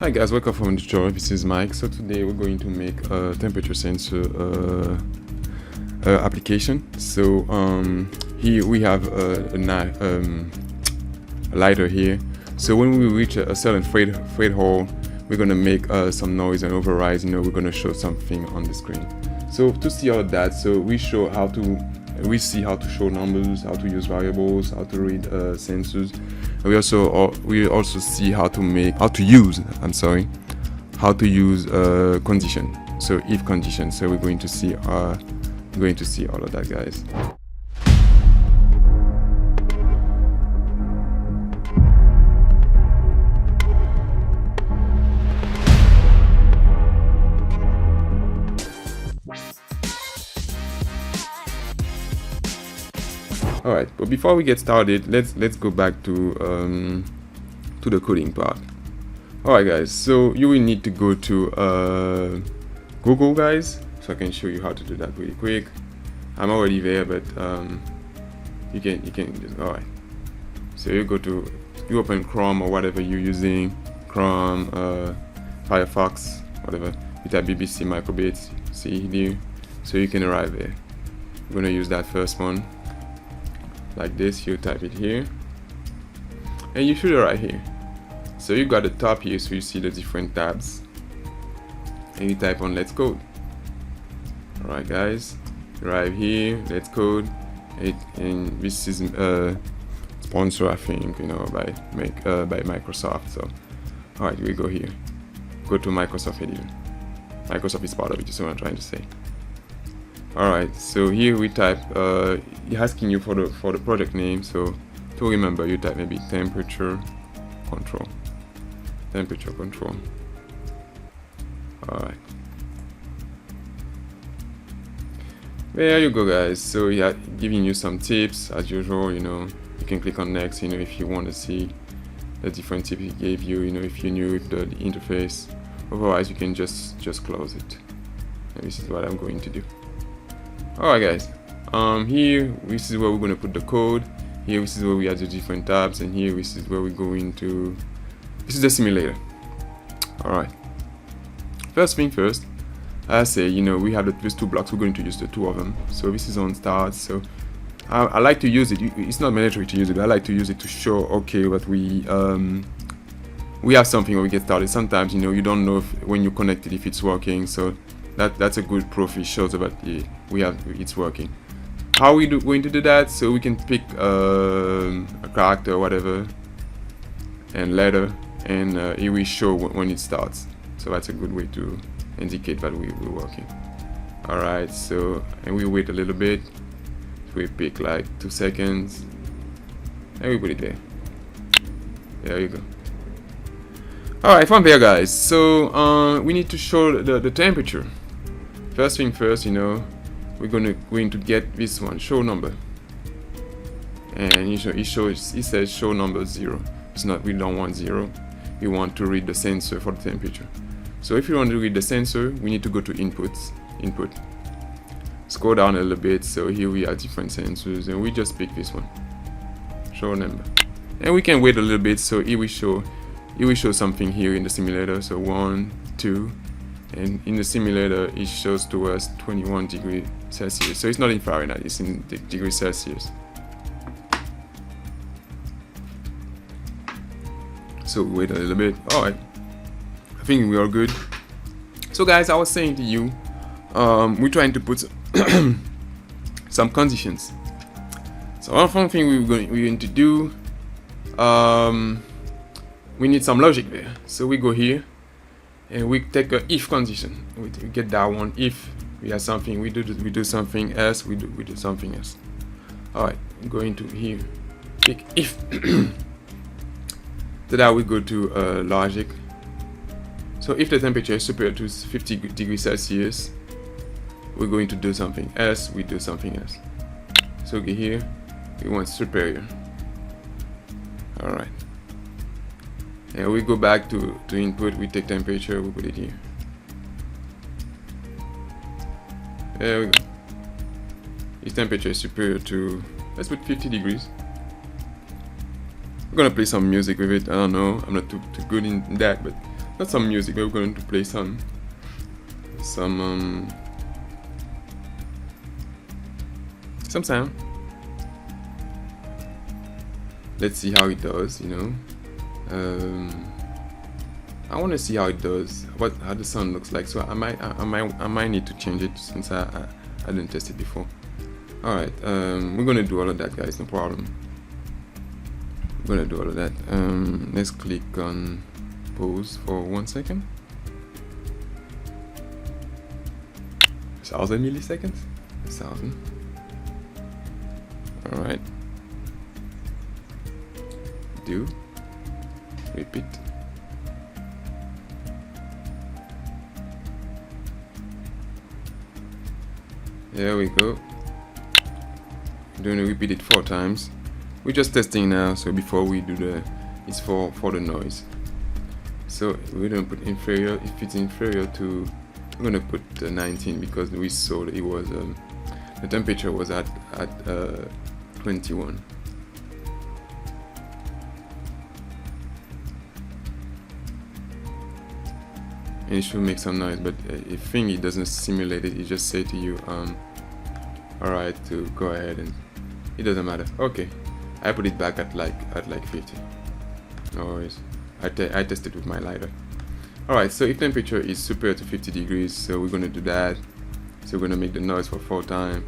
Hi guys, welcome from the tutorial. This is Mike. So today we're going to make a temperature sensor application. So here we have a lighter here. So when we reach a certain threshold, we're gonna make some noise and override. We're gonna show something on the screen. So to see all of that, so we see how to show numbers, how to use variables, how to read sensors. We also see how to use condition. So if condition. So we're going to see all of that, guys. Alright, but before we get started, let's go back to the coding part. Alright guys, so you will need to go to Google, guys, so I can show you how to do that really quick. I'm already there, but you can just, alright. So you open Chrome or whatever you're using, Chrome, Firefox, whatever. You type BBC microbits, see here, so you can arrive there. I'm gonna use that first one. Like this, you type it here and you should arrive here. So you got the top here, so you see the different tabs, and you type on let's code. Alright guys, arrive here, let's code it, and this is sponsor, I think, by Microsoft. So alright, we go here, go to Microsoft Edition. Microsoft is part of it, is what I'm trying to say. Alright, so here we type, asking you for the project name. So to remember, you type maybe temperature control. Alright, there you go, guys. So yeah, giving you some tips as usual. You can click on next, if you want to see the different tips he gave you, if you're new with the interface. Otherwise you can just close it, and this is what I'm going to do. Alright guys, here this is where we're going to put the code. Here this is where we have the different tabs, and here this is where we're going to, this is the simulator. Alright, first thing first, I say, we have these two blocks. We're going to use the two of them. So this is on start. So I like to use it. It's not mandatory to use it, but I like to use it to show, okay, what we have something when we get started. Sometimes you don't know when you connect it if it's working. So that's a good proof. It shows that it's working. How we going to do that? So we can pick a character or whatever and letter, and it will show when it starts. So that's a good way to indicate that we're working. Alright, so, and we wait a little bit. We pick like 2 seconds and we put it there. There you go. Alright, from there, guys, so we need to show the temperature. First thing first, we're going to get this one, show number, and it says show number 0. It's not, we don't want 0. We want to read the sensor for the temperature. So if you want to read the sensor, we need to go to input, scroll down a little bit. So here we have different sensors, and we just pick this one, show number, and we can wait a little bit. So it will show something here in the simulator. So 1, 2, and in the simulator it shows to us 21 degrees Celsius. So it's not in Fahrenheit, it's in degrees Celsius. So wait a little bit. Alright, I think we are good. So guys, I was saying to you, we're trying to put some conditions. So one thing we're going to do, we need some logic there. So we go here and we take a if condition. We get that one. If we have something, we do something else, we do something else. Alright, go into here, pick if. To that we go to logic. So if the temperature is superior to 50 degrees Celsius, we're going to do something else, we do something else. So here we want superior. Alright, and we go back to input, we take temperature, we put it here. There we go. If temperature is superior to, let's put 50 degrees. I'm gonna play some music with it. I don't know, I'm not too good in that, but not some music, but we're going to play some sound. Let's see how it does, you know. I want to see how it does, how the sound looks like. So I might need to change it since I didn't test it before. All right, we're gonna do all of that, guys. No problem. We're gonna do all of that. Let's click on pause for 1 second. 1,000 milliseconds. 1,000. All right. Do. Repeat. There we go. We're going to repeat it 4 times. We're just testing now, so before we do it's for the noise. So we're going to put inferior. If it's inferior to, we're going to put 19 because we saw that it was the temperature was at 21. And it should make some noise, but if thing it doesn't simulate it, it just say to you alright to go ahead, and it doesn't matter. Okay, I put it back at like 50. No worries. I tested with my lighter. Alright, so if temperature is superior to 50 degrees, so we're gonna do that. So we're gonna make the noise for 4 times.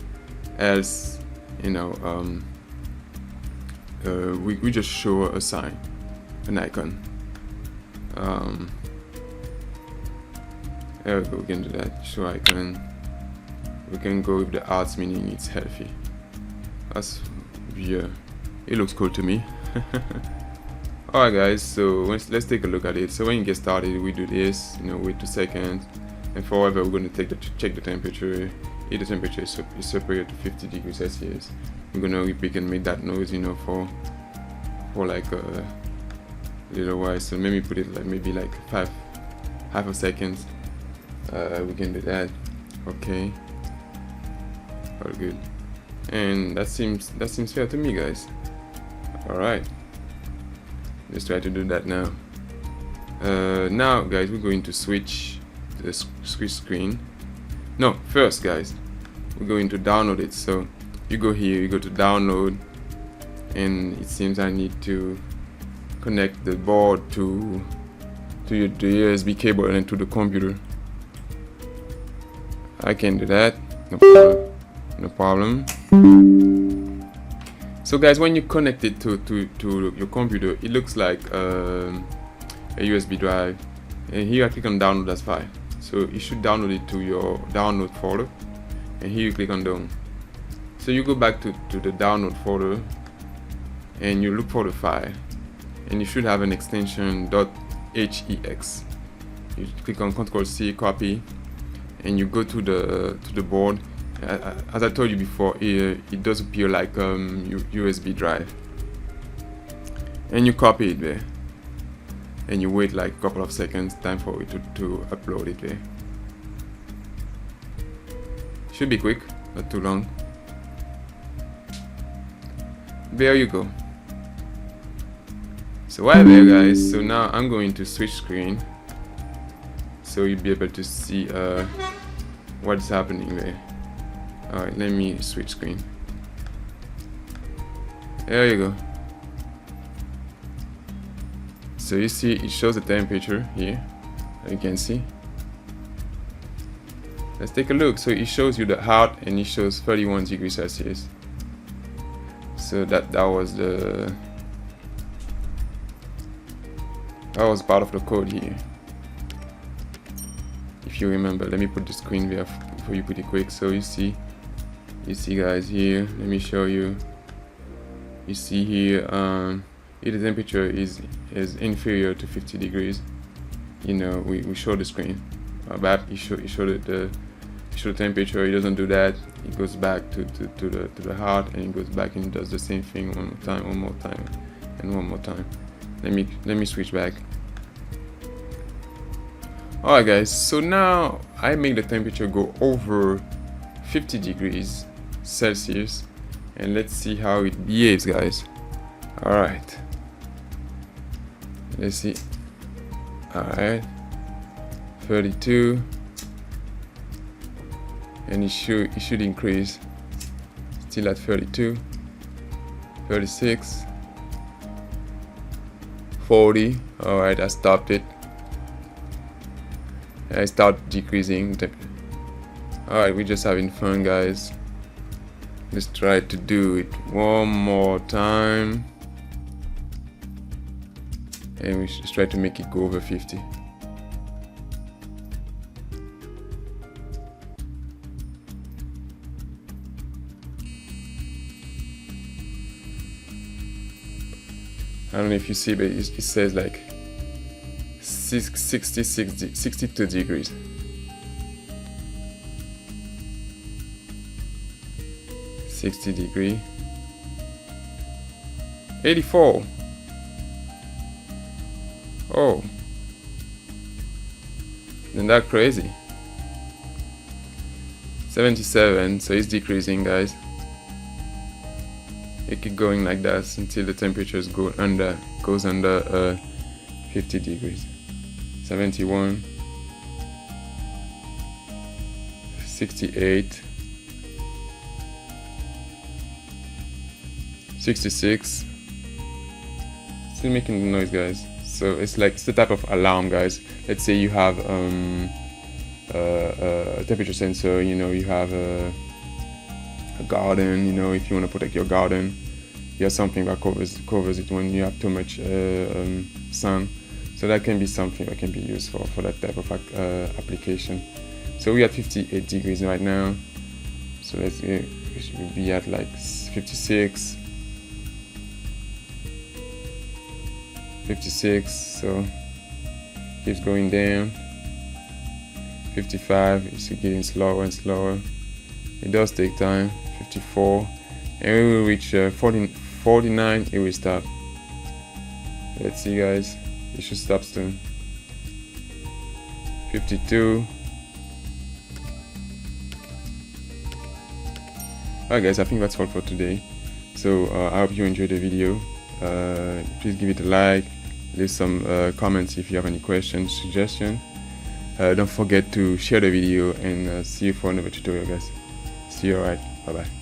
Else, you know, we just show a sign, an icon. There we go, we can do that. Show icon. We can go with the arts, meaning it's healthy. That's, yeah, it looks cool to me. Alright guys, so let's take a look at it. So when you get started, we do this, you know, wait 2 seconds, and forever we're going to check the temperature. If the temperature is superior to 50 degrees Celsius, we're going to repeat and make that noise, you know, for like a little while. So maybe put it like maybe like half a second. We can do that. Okay, all good, and that seems fair to me, guys. All right, let's try to do that now. Now guys, we're going to switch to the screen. No, first guys, we're going to download it. So you go here, you go to download, and it seems I need to connect the board to the USB cable and to the computer. I can do that, no problem. So guys, when you connect it to your computer, it looks like a USB drive, and here I click on download as file. So you should download it to your download folder, and here you click on down. So you go back to the download folder and you look for the file, and you should have an extension .hex. You click on Ctrl+C, copy, and you go to the board. As I told you before, it does appear like USB drive, and you copy it there, and you wait like a couple of seconds, time for it to upload it there. Should be quick, not too long. There you go. So while there, guys, so now I'm going to switch screen, so you'll be able to see what's happening there. Alright, let me switch screen. There you go. So you see it shows the temperature here, you can see. Let's take a look. So it shows you the hot, and it shows 31 degrees Celsius. So that was part of the code here. If you remember, let me put the screen there for you pretty quick. So you see guys here, let me show you. You see here, if the temperature is inferior to 50 degrees, you know, we show the screen. Back you show the temperature. It doesn't do that. It goes back to the hot, and it goes back and does the same thing one more time, and one more time. Let me switch back. Alright guys, so now I make the temperature go over 50 degrees Celsius, and let's see how it behaves, guys. Alright, let's see. Alright, 32, and it should increase. Still at 32, 36, 40. All right, I stopped it. I start decreasing. All right, we're just having fun, guys. Let's try to do it one more time, and we should try to make it go over 50. I don't know if you see, but it says like 62 degrees. 60 degree. 84. Oh, isn't that crazy? 77. So it's decreasing, guys. It keep going like that until the temperatures goes under 50 degrees. 71, 68, 66. Still making the noise, guys. So it's the type of alarm, guys. Let's say you have a temperature sensor. You have a garden. If you want to protect your garden, you have something that covers it when you have too much sun. So that can be something that can be used for that type of application. So we are at 58 degrees right now. So we should be at like 56, 56. So keeps going down. 55. It's getting slower and slower. It does take time. 54, and we will reach 49. It will stop. Let's see, guys. It should stop soon. 52. Alright, guys, I think that's all for today. So I hope you enjoyed the video. Please give it a like, leave some comments if you have any questions, suggestions. Don't forget to share the video, and see you for another tutorial, guys. See you. Alright, bye bye.